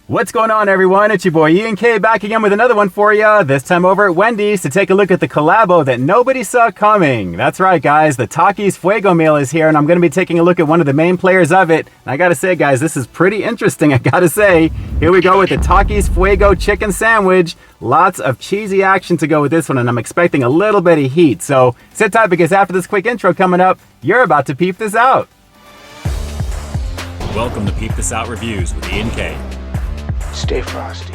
What's going on, everyone? It's your boy Ian K back again with another one for you, this time over at Wendy's to take a look at the collabo that nobody saw coming. That's right, guys, the Takis Fuego meal is here, and I'm going to be taking a look at one of the main players of it. And I gotta say, guys, this is pretty interesting, I gotta say. Here we go with the Takis Fuego chicken sandwich. Lots of cheesy action to go with this one, and I'm expecting a little bit of heat. So sit tight, because after this quick intro coming up, you're about to peep this out. Welcome to Peep This Out Reviews with Ian K. Stay frosty.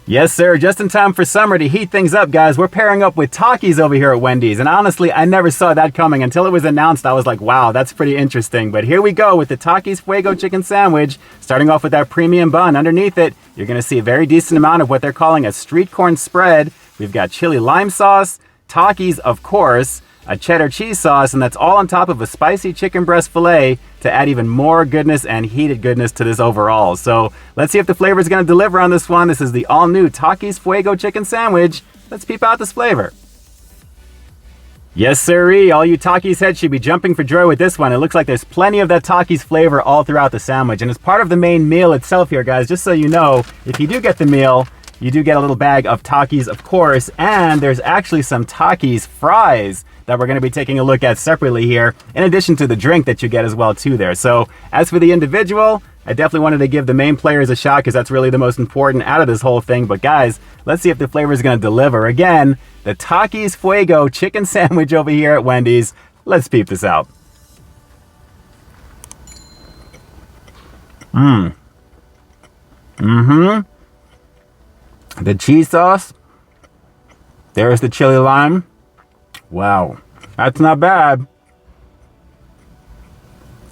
Yes, sir. Just in time for summer to heat things up, guys. We're pairing up with Takis over here at Wendy's. And honestly, I never saw that coming until it was announced. I was like, wow, that's pretty interesting. But here we go with the Takis Fuego chicken sandwich. Starting off with that premium bun. Underneath it, you're going to see a very decent amount of what they're calling a street corn spread. We've got chili lime sauce, Takis, of course, a cheddar cheese sauce, and that's all on top of a spicy chicken breast filet to add even more goodness and heated goodness to this overall. So let's see if the flavor is going to deliver on this one. This is the all-new Takis Fuego chicken sandwich. Let's peep out this flavor. Yes, sirree. All you Takis heads should be jumping for joy with this one. It looks like there's plenty of that Takis flavor all throughout the sandwich. And as part of the main meal itself here, guys, just so you know, if you do get the meal, you do get a little bag of Takis, of course, and there's actually some Takis fries that we're going to be taking a look at separately here, in addition to the drink that you get as well too there. So as for the individual, I definitely wanted to give the main players a shot because that's really the most important out of this whole thing. But guys, let's see if the flavor is going to deliver. Again, the Takis Fuego chicken sandwich over here at Wendy's. Let's peep this out. The cheese sauce. There's the chili lime. Wow, that's not bad.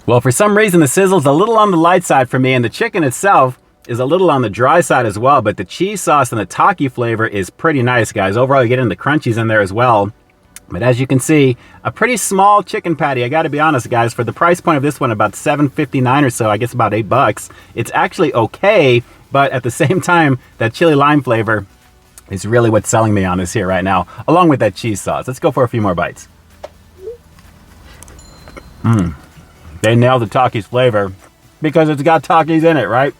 Well, for some reason, the sizzle's a little on the light side for me, and the chicken itself is a little on the dry side as well, but the cheese sauce and the Taki flavor is pretty nice, guys. Overall, you're getting the crunchies in there as well. But as you can see, a pretty small chicken patty. I gotta be honest, guys, for the price point of this one, about $7.59 or so, I guess about $8. It's actually okay, but at the same time, that chili lime flavor is really what's selling me on this here right now, along with that cheese sauce. Let's go for a few more bites. They nailed the Takis flavor because it's got Takis in it, right?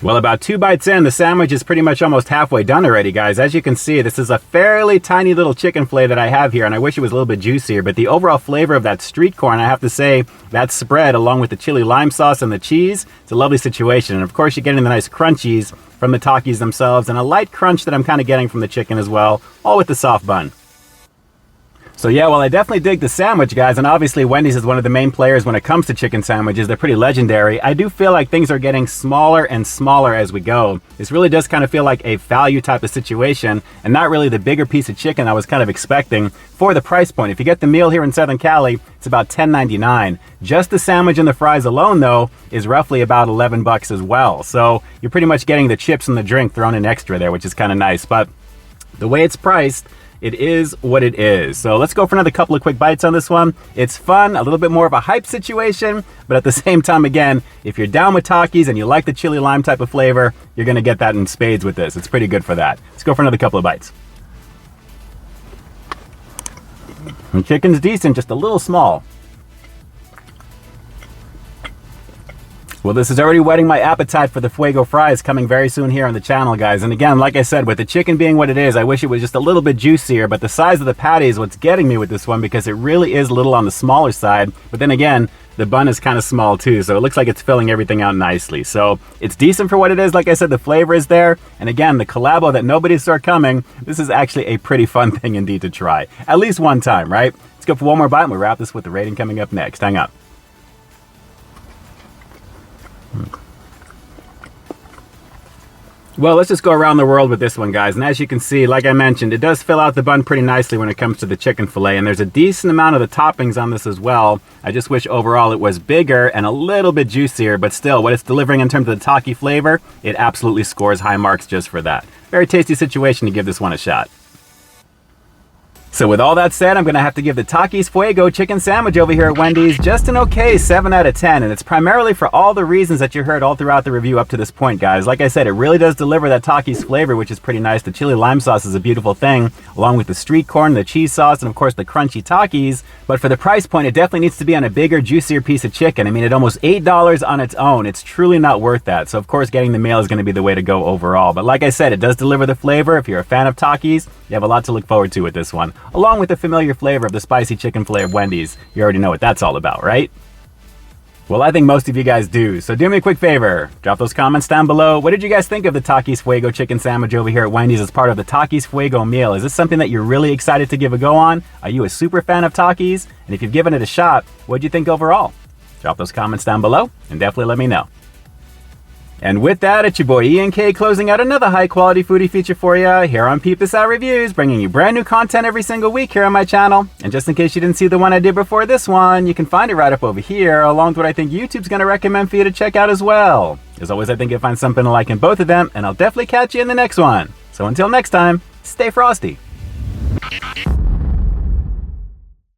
Well, about 2 bites in, the sandwich is pretty much almost halfway done already, guys. As you can see, this is a fairly tiny little chicken fillet that I have here, and I wish it was a little bit juicier, but the overall flavor of that street corn, I have to say, that spread along with the chili lime sauce and the cheese, it's a lovely situation. And of course, you're getting the nice crunchies from the Takis themselves, and a light crunch that I'm kind of getting from the chicken as well, all with the soft bun. So yeah, well, I definitely dig the sandwich, guys, and obviously Wendy's is one of the main players when it comes to chicken sandwiches. They're pretty legendary. I do feel like things are getting smaller and smaller as we go. This really does kind of feel like a value type of situation, and not really the bigger piece of chicken I was kind of expecting for the price point. If you get the meal here in Southern Cali, it's about $10.99. Just the sandwich and the fries alone, though, is roughly about $11 as well. So you're pretty much getting the chips and the drink thrown in extra there, which is kind of nice. But the way it's priced, it is what it is. So let's go for another couple of quick bites on this one. It's fun, a little bit more of a hype situation, but at the same time, again, if you're down with Takis and you like the chili lime type of flavor, you're gonna get that in spades with this. It's pretty good for that. Let's go for another couple of bites. The chicken's decent, just a little small. Well, this is already whetting my appetite for the Fuego fries coming very soon here on the channel, guys. And again, like I said, with the chicken being what it is, I wish it was just a little bit juicier, but the size of the patty is what's getting me with this one because it really is a little on the smaller side. But then again, the bun is kind of small too, so it looks like it's filling everything out nicely. So it's decent for what it is. Like I said, the flavor is there. And again, the collabo that nobody saw coming, this is actually a pretty fun thing indeed to try. At least one time, right? Let's go for one more bite and we'll wrap this with the rating coming up next. Hang on. Well, let's just go around the world with this one, guys. And as you can see, like I mentioned, it does fill out the bun pretty nicely when it comes to the chicken fillet. And there's a decent amount of the toppings on this as well. I just wish overall it was bigger and a little bit juicier. But still, what it's delivering in terms of the Taki flavor, it absolutely scores high marks just for that. Very tasty situation to give this one a shot. So with all that said, I'm going to have to give the Takis Fuego chicken sandwich over here at Wendy's just an okay 7 out of 10. And it's primarily for all the reasons that you heard all throughout the review up to this point, guys. Like I said, it really does deliver that Takis flavor, which is pretty nice. The chili lime sauce is a beautiful thing, along with the street corn, the cheese sauce, and of course the crunchy Takis. But for the price point, it definitely needs to be on a bigger, juicier piece of chicken. I mean, at almost $8 on its own, it's truly not worth that. So of course, getting the meal is going to be the way to go overall. But like I said, it does deliver the flavor. If you're a fan of Takis, you have a lot to look forward to with this one, along with the familiar flavor of the spicy chicken filet of Wendy's. You already know what that's all about, right? Well, I think most of you guys do, so do me a quick favor. Drop those comments down below. What did you guys think of the Takis Fuego chicken sandwich over here at Wendy's as part of the Takis Fuego meal? Is this something that you're really excited to give a go on? Are you a super fan of Takis? And if you've given it a shot, what'd you think overall? Drop those comments down below and definitely let me know. And with that, it's your boy Ian K closing out another high-quality foodie feature for you here on Peep This Out Reviews, bringing you brand new content every single week here on my channel. And just in case you didn't see the one I did before this one, you can find it right up over here, along with what I think YouTube's going to recommend for you to check out as well. As always, I think you'll find something to like in both of them, and I'll definitely catch you in the next one. So until next time, stay frosty.